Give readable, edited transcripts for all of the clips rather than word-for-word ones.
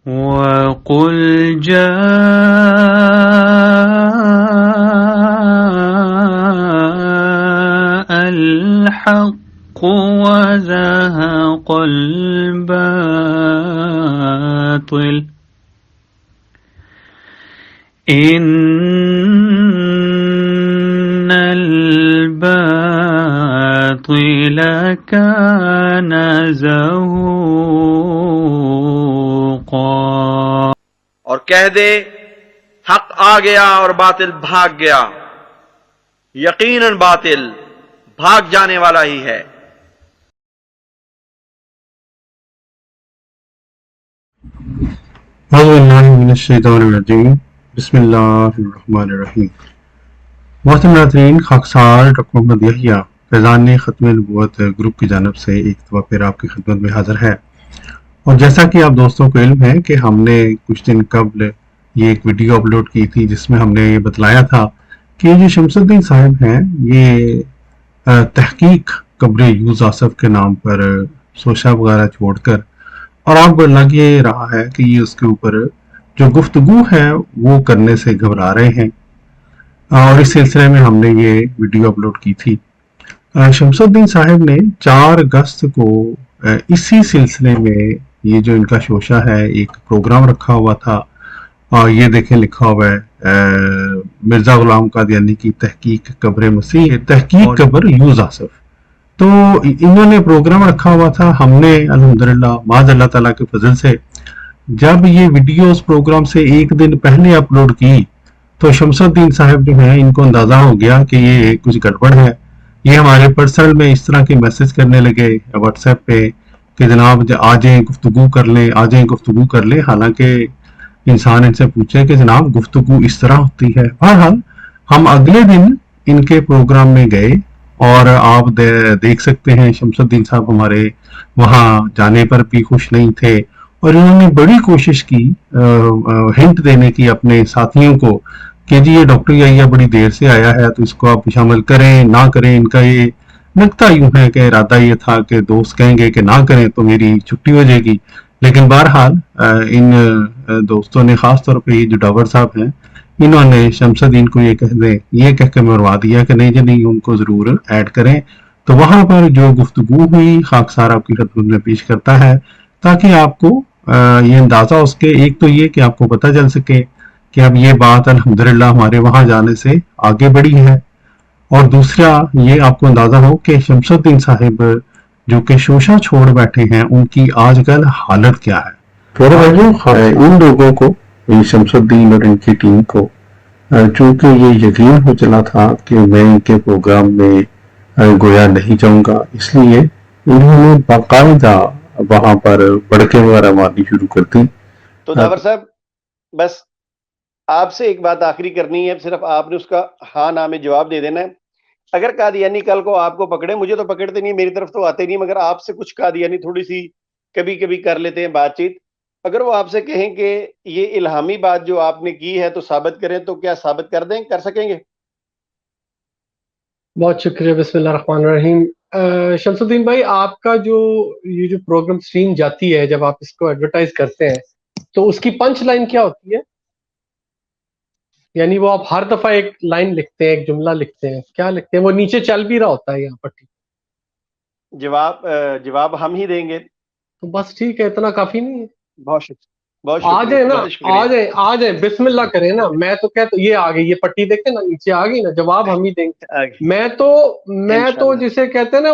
وَقُلْ جَاءَ الْحَقُّ وَزَهَقَ الْبَاطِلُ إِنَّ الْبَاطِلَ كَانَ زَهُوقًا۔ اور کہہ دے حق آ گیا اور باطل بھاگ گیا، یقیناً باطل بھاگ جانے والا ہی ہے۔ اعوذ باللہ من الشیطان الرجیم، بسم اللہ الرحمن الرحیم۔ محترم ناظرین، خاکسار ڈاکٹر محمد یحییٰ فیضان ختم نبوت گروپ کی جانب سے ایک دفعہ پھر آپ کی خدمت میں حاضر ہے۔ اور جیسا کہ آپ دوستوں کو علم ہے کہ ہم نے کچھ دن قبل یہ ایک ویڈیو اپلوڈ کی تھی جس میں ہم نے یہ بتلایا تھا کہ یہ جو شمس الدین صاحب ہیں یہ تحقیق قبر یوز آصف کے نام پر سوشا وغیرہ چھوڑ کر اور آپ کو لگ یہ رہا ہے کہ یہ اس کے اوپر جو گفتگو ہے وہ کرنے سے گھبرا رہے ہیں، اور اس سلسلے میں ہم نے یہ ویڈیو اپلوڈ کی تھی۔ شمس الدین صاحب نے 4 اگست کو اسی سلسلے میں یہ جو ان کا شوشہ ہے ایک پروگرام رکھا ہوا تھا، اور یہ دیکھیں لکھا ہوا ہے مرزا غلام قادیانی کی تحقیق قبر مسیح، تحقیق قبر یوز آصف۔ تو انہوں نے پروگرام رکھا ہوا تھا، ہم نے الحمدللہ معاذ اللہ تعالیٰ کے فضل سے جب یہ ویڈیو اس پروگرام سے ایک دن پہلے اپلوڈ کی تو شمس الدین صاحب جو ہیں ان کو اندازہ ہو گیا کہ یہ کچھ گڑبڑ ہے۔ یہ ہمارے پرسنل میں اس طرح کے میسج کرنے لگے واٹس ایپ پہ کہ جناب آ جائیں گفتگو کر لیں، آ جائیں گفتگو کر لیں، حالانکہ انسان ان سے پوچھے کہ جناب گفتگو اس طرح ہوتی ہے۔ بہرحال ہم اگلے دن ان کے پروگرام میں گئے اور آپ دیکھ سکتے ہیں شمس الدین صاحب ہمارے وہاں جانے پر بھی خوش نہیں تھے، اور انہوں نے بڑی کوشش کی ہنٹ دینے کی اپنے ساتھیوں کو کہ جی یہ ڈاکٹر یحییٰ بڑی دیر سے آیا ہے تو اس کو آپ شامل کریں نہ کریں۔ ان کا یہ نکتہ یوں ہے کہ ارادہ یہ تھا کہ دوست کہیں گے کہ نہ کریں تو میری چھٹی ہو جائے گی، لیکن بہرحال ان دوستوں نے خاص طور پہ یہ جو ڈاور صاحب ہیں انہوں نے شمس الدین کو یہ کہہ کے مروا دیا کہ نہیں جی نہیں ان کو ضرور ایڈ کریں۔ تو وہاں پر جو گفتگو ہوئی خاکسار آپ کی خدمت میں پیش کرتا ہے تاکہ آپ کو یہ اندازہ اس کے ایک تو یہ کہ آپ کو پتہ چل سکے کہ اب یہ بات الحمدللہ ہمارے وہاں جانے سے آگے بڑھی ہے، اور دوسرا یہ آپ کو اندازہ ہو کہ شمس الدین صاحب جو کہ شوشہ چھوڑ بیٹھے ہیں ان کی آج کل حالت کیا ہے۔ ان لوگوں کو شمس الدین اور ان کی ٹیم کو چونکہ یہ یقین ہو چلا تھا کہ میں ان کے پروگرام میں گویا نہیں جاؤں گا، اس لیے انہوں نے باقاعدہ وہاں پر بڑکے وغیرہ مارنی شروع کر دی۔ تو داور صاحب بس آپ سے ایک بات آخری کرنی ہے، صرف آپ نے اس کا ہاں نہ میں جواب دے دینا ہے۔ اگر قادیانی کل کو آپ کو پکڑے، مجھے تو پکڑتے نہیں، میری طرف تو آتے نہیں، مگر آپ سے کچھ قادیانی تھوڑی سی کبھی کبھی کر لیتے ہیں بات چیت، اگر وہ آپ سے کہیں کہ یہ الہامی بات جو آپ نے کی ہے تو ثابت کریں، تو کیا ثابت کر دیں، کر سکیں گے؟ بہت شکریہ، بسم اللہ الرحمن الرحیم۔ شمس الدین بھائی، آپ کا جو یہ جو پروگرام سٹریم جاتی ہے جب آپ اس کو ایڈورٹائز کرتے ہیں تو اس کی پنچ لائن کیا ہوتی ہے؟ یعنی وہ آپ ہر دفعہ ایک لائن لکھتے ہیں، ایک جملہ لکھتے ہیں، کیا لکھتے ہیں؟ وہ نیچے چل بھی رہا ہوتا ہے یہاں پر؟ جواب ہم ہی دیں گے تو بس ٹھیک ہے، اتنا کافی نہیں ہے؟ بہت شکریہ، بہت آ شکریہ، جائیں نا، بہت شکریہ۔ آ جائیں بسم اللہ کریں نا۔ میں تو کہتا یہ آ گئی، یہ پٹی دیکھیں نا نیچے آ گئی نا، جواب ہم ہی دیں گے۔ میں تو انشاءاللہ۔ جسے کہتے ہیں نا،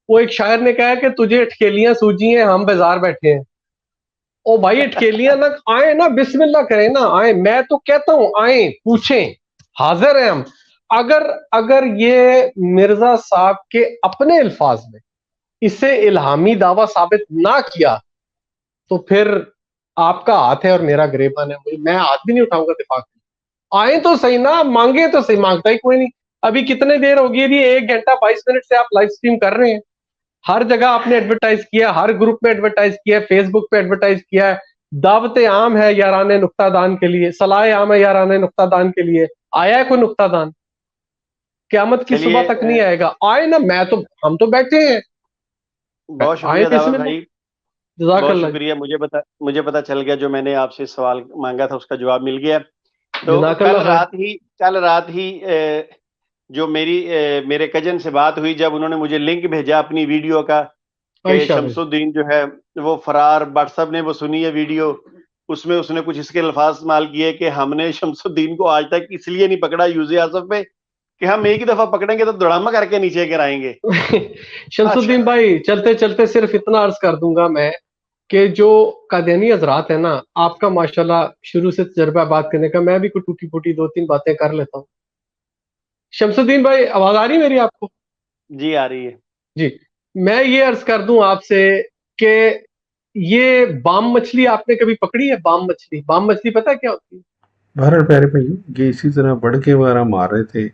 وہ ایک شاعر نے کہا کہ تجھے اٹکیلیاں سوجی ہیں، ہم بیزار بیٹھے ہیں۔ او بھائی اٹکیلیاں نہ آئیں نا، بسم اللہ کریں نا، آئیں۔ میں تو کہتا ہوں آئیں، پوچھیں، حاضر ہیں ہم۔ اگر یہ مرزا صاحب کے اپنے الفاظ میں اسے الہامی دعویٰ ثابت نہ کیا تو پھر آپ کا ہاتھ ہے اور میرا گریبان ہے، میں ہاتھ بھی نہیں اٹھاؤں گا دفاع کے۔ آئیں تو صحیح نا، مانگے تو صحیح، مانگتا ہی کوئی نہیں۔ ابھی کتنے دیر ہوگی؟ ابھی 1 گھنٹہ 22 منٹ سے آپ لائیو سٹریم کر رہے ہیں، ہر جگہ آپ نے ایڈورٹائز کیا، ہر گروپ میں ایڈورٹائز کیا ہے، فیس بک پہ ایڈورٹائز کیا ہے، دعوت عام ہے یاران نقطہ دان کے لیے، صلاح عام ہے یاران نقطہ دان کے لیے۔ آیا ہے کوئی نقطہ دان؟ قیامت کی صبح تک نہیں آئے گا۔ آئے نا، ہم تو بیٹھے ہیں، بہت آئے شکریہ بسم داور اللہ۔ بھائی، جزاک بہت اللہ. شکریہ. مجھے پتا چل گیا جو میں نے آپ سے سوال مانگا تھا اس کا جواب مل گیا. تو جزاک کل اللہ خیر. رات ہی جو میرے کجن سے بات ہوئی جب انہوں نے مجھے لنک بھیجا اپنی ویڈیو کا کہ عائشہ شمس الدین جو ہے وہ فرار، واٹس ایپ نے وہ سنی ہے ویڈیو، اس میں اس نے کچھ اس کے الفاظ استعمال کیے کہ ہم نے شمس الدین کو آج تک اس لیے نہیں پکڑا یوز آصف پہ کہ ہم ایک ہی دفعہ پکڑیں گے تو دڑام کر کے نیچے گرائیں گے. شمس الدین بھائی چلتے چلتے صرف اتنا عرض کر دوں گا میں کہ جو قادیانی حضرات ہیں نا، آپ کا ماشاءاللہ شروع سے تجربہ بات کرنے کا، میں بھی کوئی ٹوٹی پھوٹی 2-3 باتیں کر لیتا ہوں. شمس الدین بھائی آواز آ رہی میری آپ کو؟ جی آ رہی ہے. جی میں یہ عرض کر دوں آپ سے کہ یہ بام مچھلی آپ نے کبھی پکڑی ہے؟ بام مچھلی پتہ ہے کیا ہوتی ہے؟ بہرحال پیارے بھائیو، یہ اسی طرح بڑھ کے وغیرہ مار رہے تھے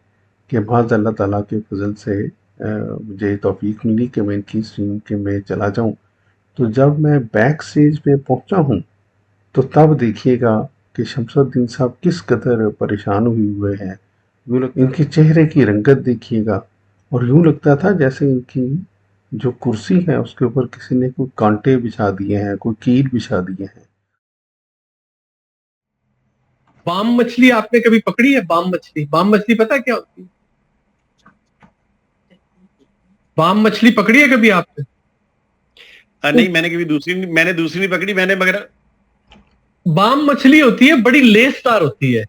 کہ بعض اللہ تعالیٰ کے فضل سے مجھے توفیق ملی کہ میں ان کی اسٹریم کے میں چلا جاؤں. تو جب میں بیک سٹیج پہ پہنچا ہوں تو تب دیکھیے گا کہ شمس الدین صاحب کس قدر پریشان ہوئے ہیں. ان کے چہرے کی رنگت دیکھیے گا، اور یوں لگتا تھا جیسے ان کی جو کرسی ہے اس کے اوپر کسی نے کوئی کانٹے بچھا دیے ہیں، کوئی کیل بچھا دیے ہیں. بام مچھلی آپ نے کبھی پکڑی ہے؟ بام مچھلی پتہ ہے کیا ہوتی ہے؟ بام مچھلی پکڑی ہے کبھی آپ نے؟ نہیں، میں نے کبھی دوسری نہیں پکڑی. میں نے مگر بام مچھلی ہوتی ہے، بڑی لیس دار ہوتی ہے.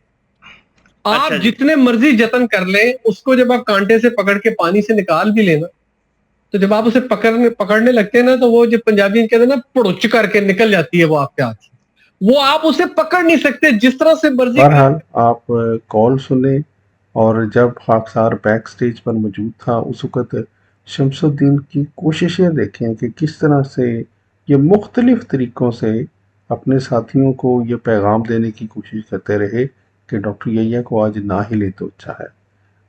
آپ اچھا جی. جتنے مرضی جتن کر لیں اس کو، جب آپ کانٹے سے پکڑ کے پانی سے نکال بھی لینا تو جب آپ اسے پکڑنے لگتے ہیں نا تو وہ جو پنجابی کہتے ہیں نا پڑوچ کر کے نکل جاتی ہے وہ آپ کے ہاتھ سے. وہ آپ اسے پکڑ نہیں سکتے جس طرح سے مرضی. بہرحال آپ کال سنیں، اور جب خاکسار بیک سٹیج پر موجود تھا اس وقت شمس الدین کی کوششیں دیکھیں کہ کس طرح سے یہ مختلف طریقوں سے اپنے ساتھیوں کو یہ پیغام دینے کی کوشش کرتے رہے کہ ڈاکٹر یحییٰ کو آج نہ ہی لے تو اچھا ہے.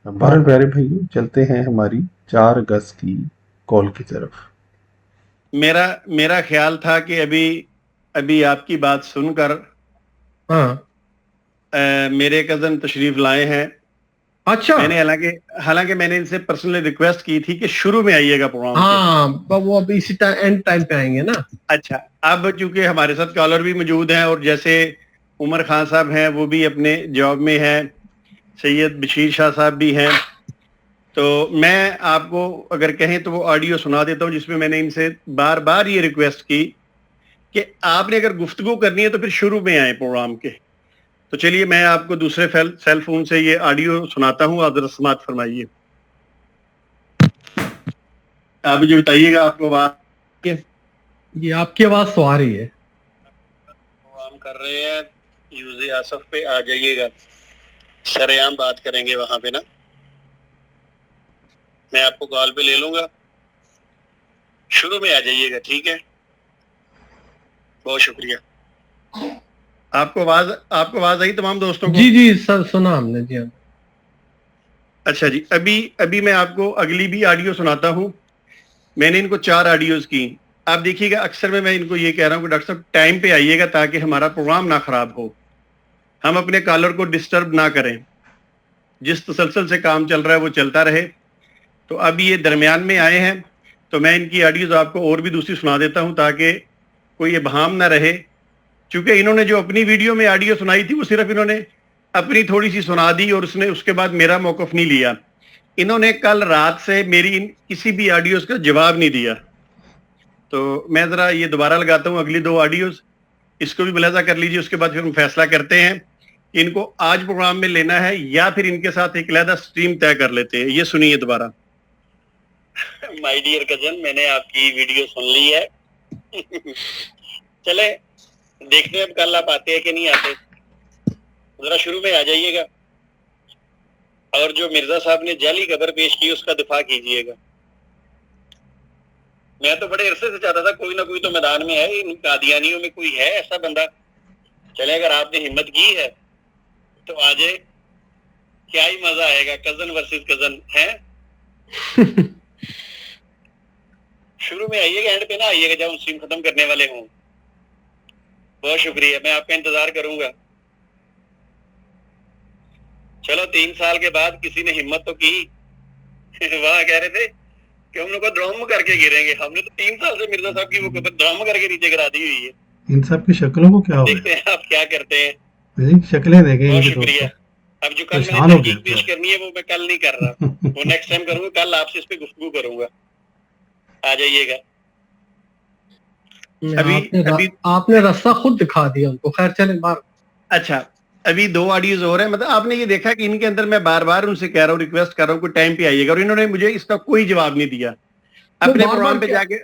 بہرحال پیارے بھائیو، چلتے ہیں ہماری 4 اگست کی کال کی طرف. میرا خیال تھا کہ ابھی آپ کی بات سن کر میرے کزن تشریف لائے ہیں. اچھا. میں نے حالانکہ میں نے ان سے پرسنلی ریکویسٹ کی تھی کہ شروع میں آئیے گا پروگرام کے. ہاں وہ اب اسی اینڈ ٹائم پہ آئیں گے نا. اچھا، اب چونکہ ہمارے ساتھ کالر بھی موجود ہیں، اور جیسے عمر خان صاحب ہیں وہ بھی اپنے جاب میں ہیں، سید بشیر شاہ صاحب بھی ہیں، تو میں آپ کو اگر کہیں تو وہ آڈیو سنا دیتا ہوں جس میں نے ان سے بار بار یہ ریکویسٹ کی کہ آپ نے اگر گفتگو کرنی ہے تو پھر شروع میں آئیں پروگرام کے. تو چلیے میں آپ کو دوسرے سیل فون سے یہ آڈیو سناتا ہوں، آپ سماعت فرمائیے. آپ مجھے بتائیے گا آپ کو بات. یہ آپ کی آواز تو آ رہی ہے. پروگرام کر رہے ہیں یوز آصف پہ، آ جائیے گا، سرعام بات کریں گے وہاں پہ نا. میں آپ کو کال پہ لے لوں گا، شروع میں آ جائیے گا، ٹھیک ہے؟ بہت شکریہ. آپ کو آواز آئی تمام دوستوں کو؟ جی سر سنا ہم نے. جی ہاں. اچھا جی، ابھی میں آپ کو اگلی بھی آڈیو سناتا ہوں. میں نے ان کو 4 آڈیوز کی. آپ دیکھیے گا اکثر میں ان کو یہ کہہ رہا ہوں کہ ڈاکٹر صاحب ٹائم پہ آئیے گا تاکہ ہمارا پروگرام نہ خراب ہو، ہم اپنے کالر کو ڈسٹرب نہ کریں، جس تسلسل سے کام چل رہا ہے وہ چلتا رہے. تو اب یہ درمیان میں آئے ہیں تو میں ان کی آڈیوز آپ کو اور بھی دوسری سنا دیتا ہوں تاکہ کوئی ابہام نہ رہے. چونکہ انہوں نے جو اپنی ویڈیو میں آڈیو سنائی تھی وہ صرف انہوں نے اپنی تھوڑی سی سنا دی، اور اس کے بعد میرا موقف نہیں لیا. انہوں نے کل رات سے میری کسی بھی آڈیوز کا جواب نہیں دیا. تو میں ذرا یہ دوبارہ لگاتا ہوں اگلی 2 آڈیوز، اس کو بھی ملاحظہ کر لیجیے. اس کے بعد پھر ہم فیصلہ کرتے ہیں کہ ان کو آج پروگرام میں لینا ہے یا پھر ان کے ساتھ ایک علیحدہ سٹریم طے کر لیتے ہیں. یہ سنیے دوبارہ. مائی ڈیئر کزن، میں نے آپ کی ویڈیو سن لی ہے. چلے دیکھتے ہیں اب کل آپ آتے ہیں کہ نہیں آتے. ذرا شروع میں آ جائیے گا، اور جو مرزا صاحب نے جعلی خبر پیش کی اس کا دفاع کیجیے گا. میں تو بڑے عرصے سے چاہتا تھا کوئی نہ کوئی تو میدان میں ہے، ان قادیانیوں میں کوئی ہے ایسا بندہ. چلے اگر آپ نے ہمت کی ہے تو آ جائے، کیا ہی مزہ آئے گا. کزن ورسز کزن ہے. شروع میں آئیے گا، اینڈ پہ نہ آئیے گا جب ہم سٹریم ختم کرنے والے ہوں. بہت شکریہ، میں آپ کا انتظار کروں گا. چلو 3 سال کے بعد کسی نے ہمت تو کی. وہاں کہہ رہے تھے کہ ہم لوگ کو ڈرام کر کے گریں گے. ہم نے تو 3 سال سے مرزا صاحب کی وہ قبر ڈرام کر کے نیچے گرا دی ہوئی ہے. ان سب کی شکلوں کو کیا ہو دیکھتے ہیں آپ کیا کرتے ہیں. گیا شکلیں دیکھیں بہت ان کی شکریہ. دوستوں. اب جو کل میں پریشان نے ہو گیا تحقیق پیش کرنی ہے وہ میں کل نہیں کر رہا, وہ نیکسٹ ٹائم کروں گا. کل آپ سے اس پہ گفتگو کروں گا, آ جائیے گا. آپ نے راستہ خود دکھا دیا ان کو. خیر چلیں باہر. اچھا, ابھی 2 آڈیوز اور ہیں. مطلب آپ نے یہ دیکھا کہ ان کے اندر میں بار بار ان سے کہہ رہا ہوں, ریکویسٹ کر رہا ہوں کہ ٹائم پہ آئیے گا, اور انہوں نے مجھے اس کا کوئی جواب نہیں دیا. اپنے پروگرام پہ جا کے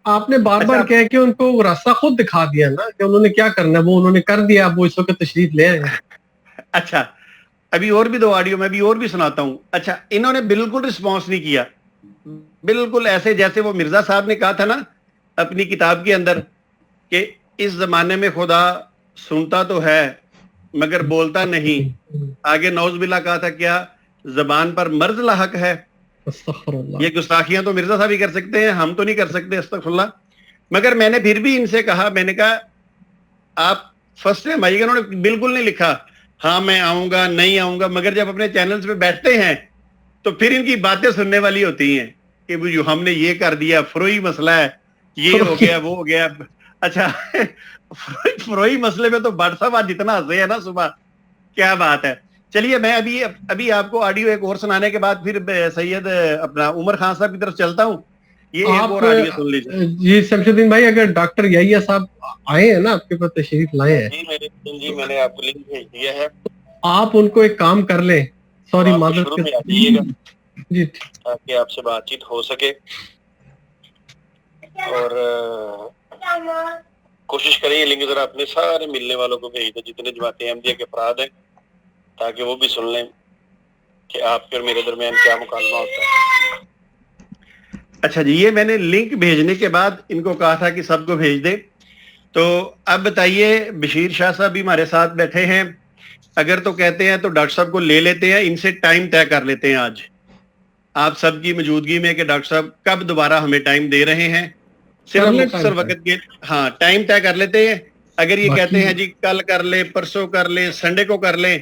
آپ نے بار بار کہا کہ ان کو راستہ خود دکھا دیا نا, کہ انہوں نے کیا کرنا ہے وہ انہوں نے کر دیا. اب وہ اس وقت تشریف لے آئے. اچھا, ابھی اور بھی 2 آڈیو میں بھی اور بھی سناتا ہوں. اچھا, انہوں نے بالکل رسپانس نہیں کیا, بالکل ایسے جیسے وہ مرزا صاحب نے کہا تھا نا اپنی کتاب کے اندر کہ اس زمانے میں خدا سنتا تو ہے مگر بولتا نہیں. آگے نعوذ باللہ کہا تھا کیا زبان پر مرض لاحق ہے. استغفر اللہ. یہ گستاخیاں تو مرزا صاحب ہی کر سکتے ہیں, ہم تو نہیں کر سکتے. استغفر اللہ. مگر میں نے پھر بھی ان سے کہا, میں نے کہا آپ فرسٹ ٹائم آئیے گا. انہوں نے بالکل نہیں لکھا ہاں میں آؤں گا نہیں آؤں گا. مگر جب اپنے چینلز پہ بیٹھتے ہیں تو پھر ان کی باتیں سننے والی ہوتی ہیں کہ ہم نے یہ کر دیا, فروئی مسئلہ ہے, یہ ہو گیا وہ ہو گیا. اچھا, فروئی مسئلے میں تو بٹ صاحب آج جتنا ہنسے ہیں نا صبح, کیا بات ہے. چلیے میں ابھی آپ کو آڈیو ایک اور سنانے کے بعد پھر سید اپنا عمر خان صاحب کی طرف چلتا ہوں. یہ ایک اور آڈیو سن لیجیے. جی شمس الدین بھائی, اگر ڈاکٹر یحییٰ صاحب آئے ہیں نا آپ کے پاس, تشریف لائے ہیں. جی میں نے آپ کو لنک بھیج دیا ہے. آپ ان کو ایک کام کر لیں. سوری معذرت شروع میں آ جائیے گا جی, تاکہ آپ سے بات چیت ہو سکے, اور کوشش کریں یہ لنک ذرا اپنے سارے ملنے والوں کو بھیج دیں جتنے جماعت احمدیہ کے افراد ہیں, تاکہ وہ بھی سن لیں کہ آپ اور میرے درمیان کیا مکالمہ ہوتا ہے. اچھا جی, یہ میں نے لنک بھیجنے کے بعد ان کو کہا تھا کہ سب کو بھیج دیں. تو اب بتائیے, بشیر شاہ صاحب بھی ہمارے ساتھ بیٹھے ہیں. اگر تو کہتے ہیں تو ڈاکٹر صاحب کو لے لیتے ہیں, ان سے ٹائم طے کر لیتے ہیں آج آپ سب کی موجودگی میں کہ ڈاکٹر صاحب کب دوبارہ ہمیں ٹائم دے رہے ہیں. صرف مختصر وقت کے ہاں ٹائم طے کر لیتے ہیں. اگر یہ کہتے ہیں جی کل کر لیں, پرسوں کر لیں, سنڈے کو کر لیں,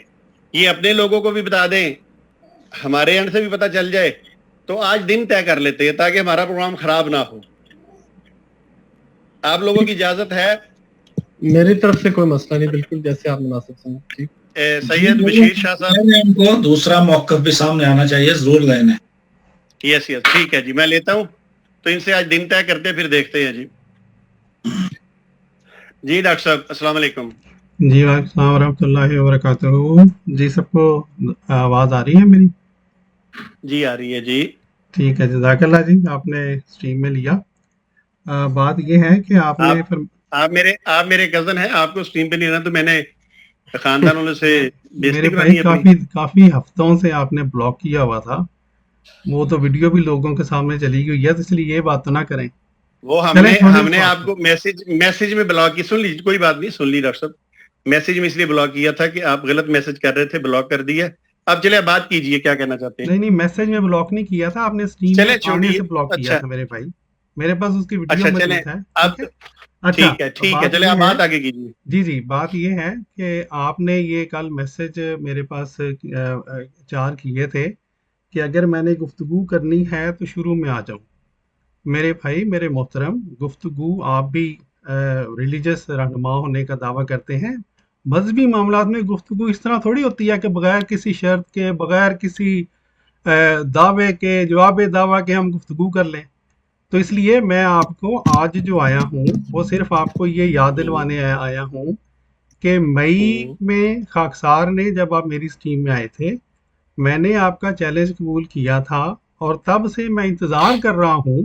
یہ اپنے لوگوں کو بھی بتا دیں, ہمارے اینڈ سے بھی پتہ چل جائے, تو آج دن طے کر لیتے ہیں تاکہ ہمارا پروگرام خراب نہ ہو. آپ لوگوں کی اجازت ہے؟ میری طرف سے کوئی مسئلہ نہیں, بالکل جیسے آپ مناسب سمجھیں. سید بشیر شاہ صاحب ان کو دوسرا موقف بھی سامنے آنا چاہیے, ضرور لینے. یس ٹھیک ہے جی, میں لیتا ہوں. تو ان سے آج دن طے کرتے پھر دیکھتے ہیں. جی ڈاکٹر صاحب السلام علیکم. جی وعلیکم السلام ورحمۃ اللہ وبرکاتہ. جی سب کو آواز آ رہی ہے میری؟ جی آ رہی ہے جی. ٹھیک ہے, جزاک اللہ جی, آپ نے اسٹریم میں لیا. بات یہ ہے کہ آپ میرے کزن ہیں, آپ کو اسٹریم پہ نہیں رہنا, تو میں نے خاندان والوں سے میرے بھائی کافی ہفتوں سے آپ نے بلاک کیا ہوا تھا, وہ تو ویڈیو بھی لوگوں کے سامنے چلی گئی ہے, تو اس لیے یہ بات تو نہ کریں. وہ ہم نے آپ کو میسج میں بلاک کی. سن لیجیے, کوئی بات نہیں, سن لی ڈاکٹر صاحب. میسج میں اس لیے بلاک کیا تھا کہ آپ غلط میسج کر رہے تھے, بلاک کر دیا. اب چلے بات کیجئے, کیا کہنا چاہتے ہیں؟ نہیں میسج میں بلاک نہیں کیا تھا, آپ نے اسٹریم میں آنے سے بلاک کیا تھا میرے بھائی. میرے پاس اس کی ویڈیو موجود ہے. ٹھیک ہے, چلے آپ بات آگے کیجیے. جی بات یہ ہے کہ آپ نے یہ کل میسج میرے پاس 4 کیے تھے کہ اگر میں نے گفتگو کرنی ہے تو شروع میں آ جاؤں. میرے بھائی میرے محترم, گفتگو آپ بھی ریلیجس رہنما ہونے کا دعویٰ کرتے ہیں, مذہبی معاملات میں گفتگو اس طرح تھوڑی ہوتی ہے کہ بغیر کسی شرط کے, بغیر کسی دعوے کے, جواب دعویٰ کے ہم گفتگو کر لیں. تو اس لیے میں آپ کو آج جو آیا ہوں وہ صرف آپ کو یہ یاد دلوانے آیا ہوں کہ مئی میں خاکسار نے جب آپ میری اسٹریم میں آئے تھے, میں نے آپ کا چیلنج قبول کیا تھا, اور تب سے میں انتظار کر رہا ہوں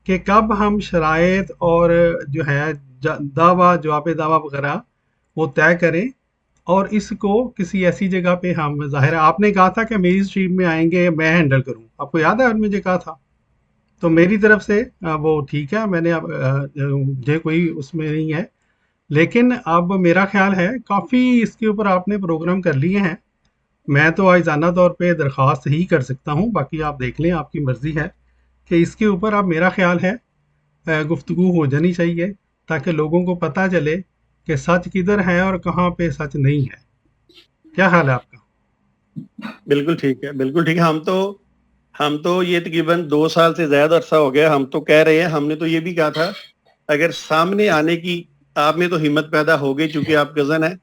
کہ کب ہم شرائط اور جو ہے دعویٰ, جواب دعویٰ وغیرہ وہ طے کریں, اور اس کو کسی ایسی جگہ پہ ہم ظاہر ہے آپ نے کہا تھا کہ میری اسٹریم میں آئیں گے, میں ہینڈل کروں. آپ کو یاد ہے مجھے کہا تھا؟ تو میری طرف سے وہ ٹھیک ہے, میں نے مجھے کوئی اس میں نہیں ہے. لیکن اب میرا خیال ہے کافی اس کے اوپر آپ نے پروگرام کر لیے ہیں. میں تو آئزانہ طور پہ درخواست ہی کر سکتا ہوں, باقی آپ دیکھ لیں, آپ کی مرضی ہے کہ اس کے اوپر اب میرا خیال ہے گفتگو ہو جانی چاہیے تاکہ لوگوں کو پتہ چلے کہ سچ کدھر ہے اور کہاں پہ سچ نہیں ہے. کیا خیال ہے آپ کا؟ بالکل ٹھیک ہے, بالکل ٹھیک ہے. ہم تو یہ تقریباً 2 سال سے زیادہ عرصہ ہو گیا، ہم تو کہہ رہے ہیں، ہم نے تو یہ بھی کہا تھا اگر سامنے آنے کی آپ میں تو ہمت پیدا ہو گئی، چونکہ آپ کزن ہیں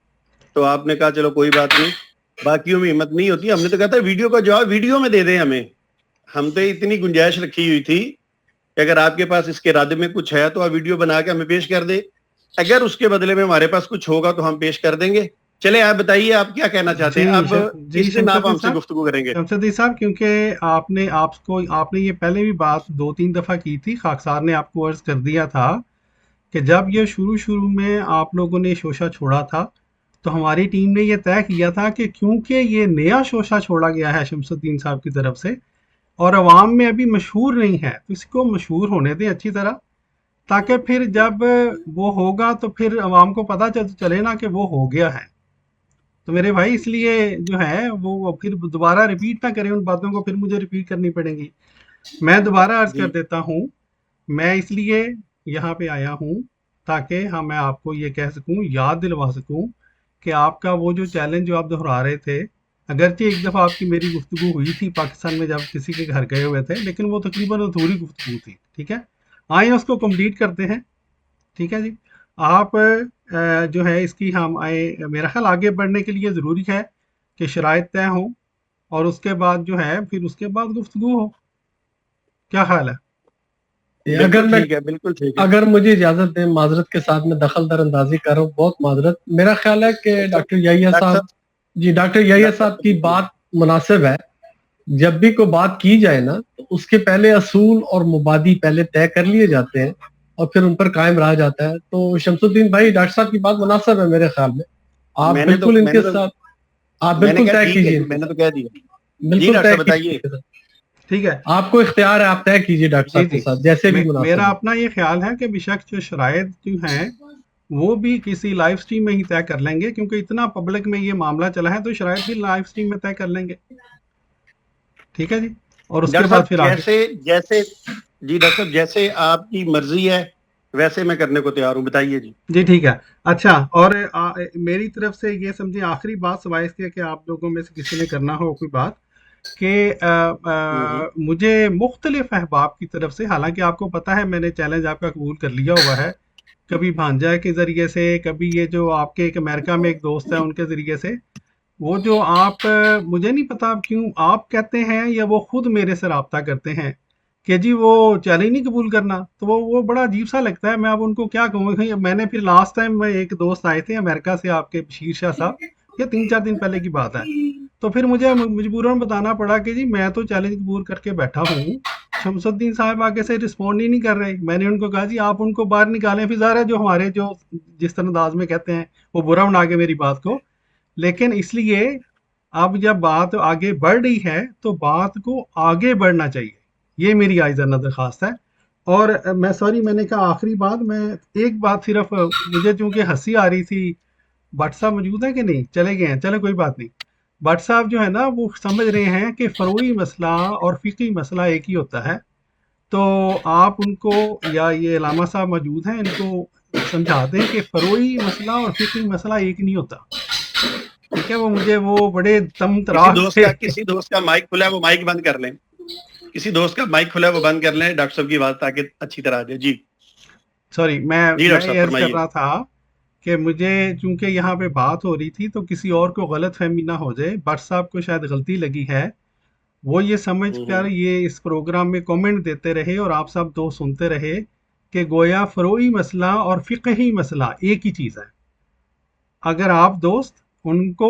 تو آپ نے کہا چلو کوئی بات نہیں، باقیوں میں ہمت نہیں ہوتی. ہم نے تو کہا تھا ویڈیو کا جواب ویڈیو میں دے دیں ہمیں. ہم تو اتنی گنجائش رکھی ہوئی تھی کہ اگر آپ کے پاس اس کے ارادے میں کچھ ہے تو آپ ویڈیو بنا کے ہمیں پیش کر دیں، اگر اس کے بدلے میں ہمارے پاس کچھ ہوگا تو ہم پیش کر دیں گے. چلے آپ بتائیے آپ کیا کہنا چاہتے ہیں. اب جی کس دن آپ شمس ہم سے صاحب، گفتگو کریں گے؟ شمس صاحب، کیونکہ آپ نے یہ پہلے بھی بات 2-3 دفعہ کی تھی، خاکسار نے آپ کو عرض کر دیا تھا کہ جب یہ شروع میں آپ لوگوں نے شوشہ چھوڑا تھا تو ہماری ٹیم نے یہ طے کیا تھا کہ کیونکہ یہ نیا شوشہ چھوڑا گیا ہے شمس الدین صاحب کی طرف سے اور عوام میں ابھی مشہور نہیں ہے، تو اس کو مشہور ہونے دیں اچھی طرح، تاکہ پھر جب وہ ہوگا تو پھر عوام کو پتہ چلے نا کہ وہ ہو گیا ہے. تو میرے بھائی اس لیے جو ہے وہ پھر دوبارہ ریپیٹ نہ کریں ان باتوں کو، پھر مجھے ریپیٹ کرنی پڑیں گی. میں دوبارہ عرض کر جی دیتا ہوں، میں اس لیے یہاں پہ آیا ہوں تاکہ میں آپ کو یہ کہہ سکوں، یاد دلوا سکوں کہ آپ کا وہ جو چیلنج جو آپ دہرا رہے تھے، اگرچہ ایک دفعہ آپ کی میری گفتگو ہوئی تھی پاکستان میں جب کسی کے گھر گئے ہوئے تھے، لیکن وہ تقریباً ادھوری گفتگو تھی. ٹھیک ہے، آئیں اس کو کمپلیٹ کرتے ہیں. ٹھیک ہے جی، آپ جو ہے اس کی ہم میرا خیال آگے بڑھنے کے لیے ضروری ہے کہ شرائط طے ہوں اور اس کے بعد جو ہے پھر اس کے بعد گفتگو ہو. کیا خیال ہے؟ بالکل ٹھیک ہے. اگر مجھے اجازت دیں، معذرت کے ساتھ میں دخل در اندازی کر رہا ہوں، بہت معذرت. میرا خیال ہے کہ ڈاکٹر یحییٰ صاحب ڈاکٹر یحییٰ صاحب کی بات مناسب ہے. جب بھی کوئی بات کی جائے نا تو اس کے پہلے اصول اور مبادی پہلے طے کر لیے جاتے ہیں اور پھر ان پر قائم رہا جاتا ہے. تو شمس الدین بھائی، ڈاکٹر صاحب کی بات مناسب ہے میرے خیال میں، آپ بالکل ان کے ساتھ آپ بالکل طے کیجیے. میں نے تو کہہ دیا. جی بالکل ڈاکٹر طے صاحب بتائیے. کیجیے، ٹھیک ہے آپ کو اختیار ہے، آپ طے کیجیے ڈاکٹر جی صاحب کے جی، ساتھ جیسے بھی مناسب میرا ہے. اپنا یہ خیال ہے کہ بیشک جو شرائط جو ہیں وہ بھی کسی لائیو سٹریم میں ہی طے کر لیں گے، کیونکہ اتنا پبلک میں یہ معاملہ چلا ہے تو شرائط بھی لائیو سٹریم میں طے کر لیں گے. ٹھیک ہے جی، اور اس کے ڈاکٹر بعد صاحب پھر آگے. جیسے جی ڈاکٹر صاحب جیسے آپ کی مرضی ہے ویسے میں کرنے کو تیار ہوں. بتائیے جی. جی ٹھیک ہے. اچھا، اور میری طرف سے یہ سمجھیں آخری بات سوائے اس کے کہ آپ لوگوں میں سے کسی نے کرنا ہو کوئی بات، کہ مجھے مختلف احباب کی طرف سے، حالانکہ آپ کو پتہ ہے میں نے چیلنج آپ کا قبول کر لیا ہوا ہے، کبھی بھانجا کے ذریعے سے، کبھی یہ جو آپ کے ایک امریکہ میں ایک دوست ہے ان کے ذریعے سے، وہ جو آپ مجھے نہیں پتا کیوں آپ کہتے ہیں یا وہ خود میرے سے رابطہ کرتے ہیں کہ جی وہ چیلنج نہیں قبول کرنا، تو وہ بڑا عجیب سا لگتا ہے. میں اب ان کو کیا کہوں. میں نے پھر لاسٹ ٹائم میں ایک دوست آئے تھے امریکہ سے، آپ کے بشیر شاہ صاحب، یہ 3-4 دن پہلے کی بات ہے، تو پھر مجھے مجبوراً بتانا پڑا کہ جی میں تو چیلنج قبول کر کے بیٹھا ہوں، شمس الدین صاحب آگے سے رسپونڈ ہی نہیں کر رہے. میں نے ان کو کہا جی آپ ان کو باہر نکالیں، پھر ظاہر ہے جو ہمارے جو جس طرح انداز میں کہتے ہیں وہ برا بنا کے میری بات کو. لیکن اس لیے اب جب بات آگے بڑھ رہی ہے تو بات کو آگے بڑھنا چاہیے، یہ میری عاجزانہ درخواست ہے. اور میں نے کہا آخری بات، میں ایک بات صرف، مجھے چونکہ ہنسی آ رہی تھی، بٹ صاحب موجود ہیں کہ نہیں؟ چلے گئے ہیں، چلے کوئی بات نہیں. بٹ صاحب جو ہے نا وہ سمجھ رہے ہیں کہ فروعی مسئلہ اور فقہی مسئلہ ایک ہی ہوتا ہے، تو آپ ان کو یا یہ علامہ صاحب موجود ہیں ان کو سمجھا دیں کہ فروعی مسئلہ اور فقہی مسئلہ ایک نہیں ہوتا. ٹھیک ہے، وہ مجھے وہ بڑے تم تراک سے کسی دوست کا مائک کھلا ہے وہ مائک بند کر لیں. کسی دوست کا مائک کھلا ہے وہ بند کر لیں ڈاکٹر صاحب کی بات تاکہ اچھی طرح آ جائے. جی سوری، جی ڈاکٹر میں صاحب یہ عرض کر فرمائیے. رہا تھا کہ مجھے چونکہ یہاں پہ بات ہو رہی تھی تو کسی اور کو غلط فہمی نہ ہو جائے. بٹ صاحب کو شاید غلطی لگی ہے، وہ یہ سمجھ کر یہ اس پروگرام میں کومنٹ دیتے رہے اور آپ سب دو سنتے رہے کہ گویا فروعی مسئلہ اور فقہی مسئلہ ایک ہی چیز ہے. اگر آپ دوست ان کو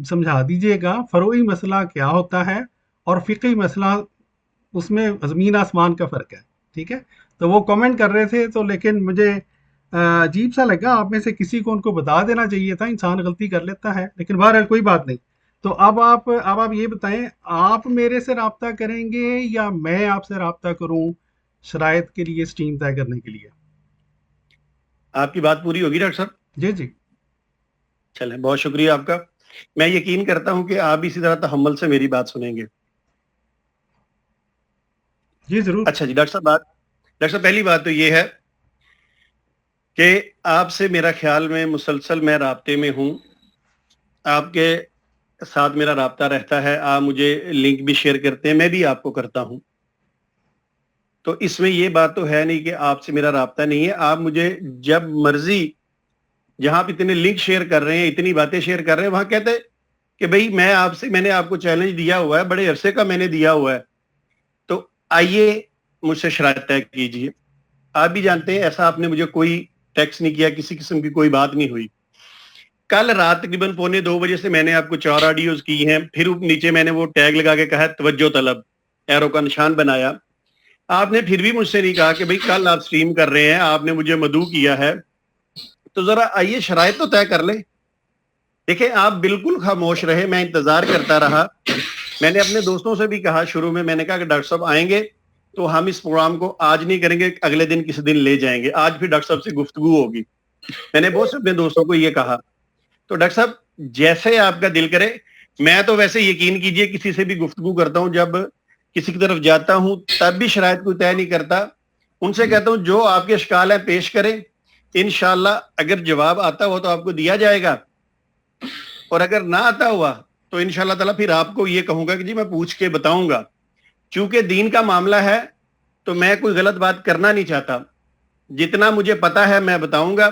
سمجھا دیجئے گا فروعی مسئلہ کیا ہوتا ہے اور فقہی مسئلہ، اس میں زمین آسمان کا فرق ہے. ٹھیک ہے، تو وہ کامنٹ کر رہے تھے، تو لیکن مجھے عجیب سا لگا، آپ میں سے کسی کو ان کو بتا دینا چاہیے تھا. انسان غلطی کر لیتا ہے، لیکن بہرحال کوئی بات نہیں. تو اب آپ یہ بتائیں، آپ میرے سے رابطہ کریں گے یا میں آپ سے رابطہ کروں شرائط کے لیے سٹریم طے کرنے کے لیے؟ آپ کی بات پوری ہوگی ڈاکٹر صاحب؟ جی جی. چلیں، بہت شکریہ آپ کا. میں یقین کرتا ہوں کہ آپ اسی طرح تحمل سے میری بات سنیں گے. جی ضرور. اچھا جی ڈاکٹر صاحب پہلی بات تو یہ ہے کہ آپ سے میرا خیال میں مسلسل میں رابطے میں ہوں. آپ کے ساتھ میرا رابطہ رہتا ہے، آپ مجھے لنک بھی شیئر کرتے ہیں، میں بھی آپ کو کرتا ہوں، تو اس میں یہ بات تو ہے نہیں کہ آپ سے میرا رابطہ نہیں ہے. آپ مجھے جب مرضی جہاں پہ اتنے لنک شیئر کر رہے ہیں، اتنی باتیں شیئر کر رہے ہیں، وہاں کہتے ہیں کہ بھئی میں نے آپ کو چیلنج دیا ہوا ہے، بڑے عرصے کا میں نے دیا ہوا ہے، تو آئیے مجھ سے شرائط طے کیجیے. آپ بھی جانتے ہیں ایسا آپ نے مجھے کوئی ٹیکس نہیں کیا، کسی قسم کی کوئی بات نہیں ہوئی. کل رات تقریباً 1:45 بجے سے میں نے آپ کو 4 آڈیوز کی ہیں، پھر نیچے میں نے وہ ٹیگ لگا کے کہا توجہ طلب، ایرو کا نشان بنایا. آپ نے پھر بھی مجھ سے نہیں کہا کہ بھئی کل آپ سٹریم کر رہے ہیں، آپ نے مجھے مدعو کیا ہے، تو ذرا آئیے شرائط تو طے کر لیں. دیکھیں آپ بالکل خاموش رہے، میں انتظار کرتا رہا. میں نے اپنے دوستوں سے بھی کہا شروع میں نے کہا کہ ڈاکٹر صاحب آئیں گے تو ہم اس پروگرام کو آج نہیں کریں گے، اگلے دن کسی دن لے جائیں گے، آج پھر ڈاکٹر صاحب سے گفتگو ہوگی. میں نے بہت سے اپنے دوستوں کو یہ کہا. تو ڈاکٹر صاحب جیسے آپ کا دل کرے. میں تو ویسے یقین کیجئے کسی سے بھی گفتگو کرتا ہوں، جب کسی کی طرف جاتا ہوں تب بھی شرائط کوئی طے نہیں کرتا. ان سے کہتا ہوں جو آپ کے اشکال ہیں پیش کریں، انشاءاللہ اگر جواب آتا ہوا تو آپ کو دیا جائے گا، اور اگر نہ آتا ہوا تو انشاءاللہ تعالیٰ پھر آپ کو یہ کہوں گا کہ جی میں پوچھ کے بتاؤں گا. چونکہ دین کا معاملہ ہے تو میں کوئی غلط بات کرنا نہیں چاہتا. جتنا مجھے پتا ہے میں بتاؤں گا،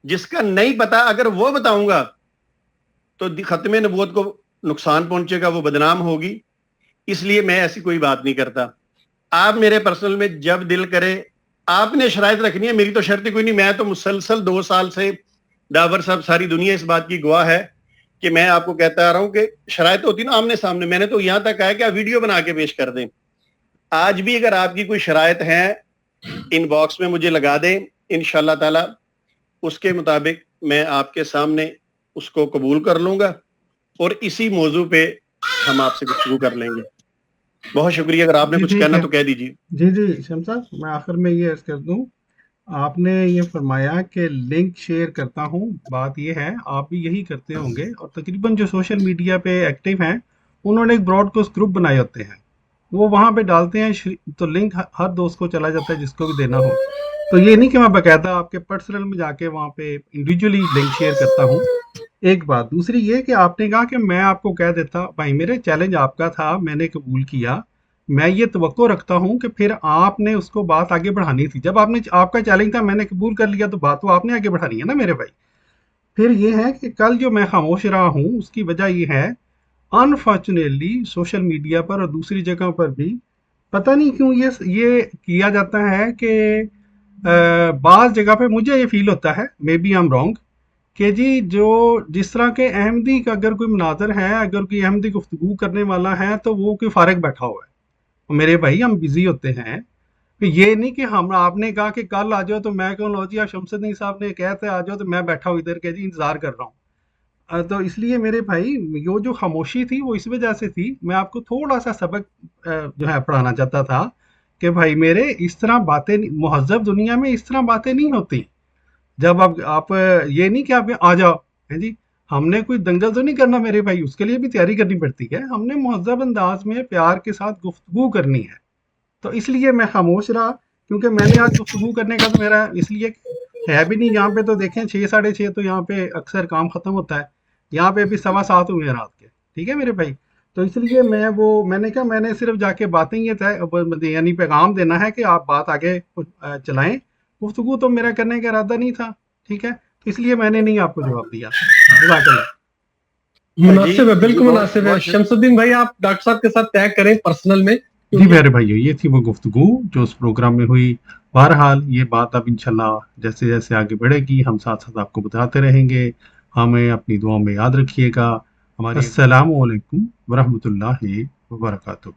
جس کا نہیں پتا اگر وہ بتاؤں گا تو ختم نبوت کو نقصان پہنچے گا، وہ بدنام ہوگی. اس لیے میں ایسی کوئی بات نہیں کرتا. آپ میرے پرسنل میں جب دل کرے آپ نے شرائط رکھنی ہے، میری تو شرط کوئی نہیں. میں تو مسلسل 2 سال سے ڈاور صاحب ساری دنیا اس بات کی گواہ ہے کہ میں آپ کو کہتا آ رہا ہوں کہ شرائط ہوتی نا آمنے سامنے. میں نے تو یہاں تک کہا کہ آپ ویڈیو بنا کے پیش کر دیں. آج بھی اگر آپ کی کوئی شرائط ہیں ان باکس میں مجھے لگا دیں، انشاءاللہ تعالی اس کے مطابق میں آپ کے سامنے اس کو قبول کر لوں گا اور اسی موضوع پہ ہم آپ سے گفتگو کر لیں گے. بہت شکریہ. اگر آپ نے کچھ کہنا تو کہہ دیجیے. جی شمس صاحب، میں آخر میں یہ عرض کر دوں، آپ نے یہ فرمایا کہ لنک شیئر کرتا ہوں. بات یہ ہے آپ بھی یہی کرتے ہوں گے، اور تقریباً جو سوشل میڈیا پہ ایکٹیو ہیں انہوں نے ایک براڈ کاسٹ گروپ بنائے ہوتے ہیں، وہ وہاں پہ ڈالتے ہیں تو لنک ہر دوست کو چلا جاتا ہے جس کو بھی دینا ہو. تو یہ نہیں کہ میں باقاعدہ آپ کے پرسنل میں جا کے وہاں پہ انڈیویجولی لنک شیئر کرتا ہوں. ایک بات. دوسری یہ کہ آپ نے کہا کہ میں آپ کو کہہ دیتا بھائی میرے چیلنج آپ کا تھا، میں نے قبول کیا، میں یہ توقع رکھتا ہوں کہ پھر آپ نے اس کو بات آگے بڑھانی تھی. جب آپ کا چیلنج تھا میں نے قبول کر لیا تو بات تو آپ نے آگے بڑھانی ہے نا میرے بھائی. پھر یہ ہے کہ کل جو میں خاموش رہا ہوں اس کی وجہ یہ ہے انفارچونیٹلی سوشل میڈیا پر اور دوسری جگہ پر بھی پتہ نہیں کیوں یہ کیا جاتا ہے کہ بعض جگہ پہ مجھے یہ فیل ہوتا ہے، maybe I am wrong, کہ جی جو جس طرح کے احمدی کا اگر کوئی مناظر ہے، اگر کوئی احمدی گفتگو کرنے والا ہے تو وہ کوئی فارغ بیٹھا ہوا ہے. میرے بھائی ہم بزی ہوتے ہیں. یہ نہیں کہ آپ نے کہا کہ کل آ جاؤ تو میں کہوں لو جی شمس الدین صاحب نے کہتے آ جاؤ تو میں بیٹھا ہوں ادھر کہ جی انتظار کر رہا ہوں. تو اس لیے میرے بھائی یہ جو خاموشی تھی وہ اس وجہ سے تھی، میں آپ کو تھوڑا سا سبق جو ہے پڑھانا چاہتا تھا کہ بھائی میرے اس طرح باتیں مہذب دنیا میں اس طرح باتیں نہیں ہوتی. جب آپ یہ نہیں کہ آپ آ جاؤ جی، ہم نے کوئی دنگل تو نہیں کرنا میرے بھائی، اس کے لیے بھی تیاری کرنی پڑتی ہے. ہم نے مہذب انداز میں پیار کے ساتھ گفتگو کرنی ہے. تو اس لیے میں خاموش رہا، کیونکہ میں نے آج گفتگو کرنے کا تو میرا اس لیے ہے بھی نہیں. یہاں پہ تو دیکھیں 6 ساڑھے 6 تو یہاں پہ اکثر کام ختم ہوتا ہے، یہاں پہ ابھی 7:15 ہوئے رات کے. ٹھیک ہے میرے بھائی. تو اس لیے میں نے کہا میں نے صرف جا کے باتیں یہ یعنی پیغام دینا ہے کہ آپ بات آگے چلائیں. گفتگو تو میرا کرنے کا ارادہ نہیں تھا. ٹھیک ہے، اس لیے میں نے نہیں آپ کو جواب دیا. جزاک اللہ. مناسب ہے، بالکل مناسب ہے. شمس الدین بھائی آپ ڈاکٹر صاحب کے ساتھ طے کریں پرسنل میں. جی میرے بھائی یہ تھی وہ گفتگو جو اس پروگرام میں ہوئی. بہرحال یہ بات اب انشاءاللہ جیسے جیسے آگے بڑھے گی ہم ساتھ ساتھ آپ کو بتاتے رہیں گے. ہمیں اپنی دعاؤں میں یاد رکھیے گا. السلام علیکم ورحمۃ اللہ وبرکاتہ.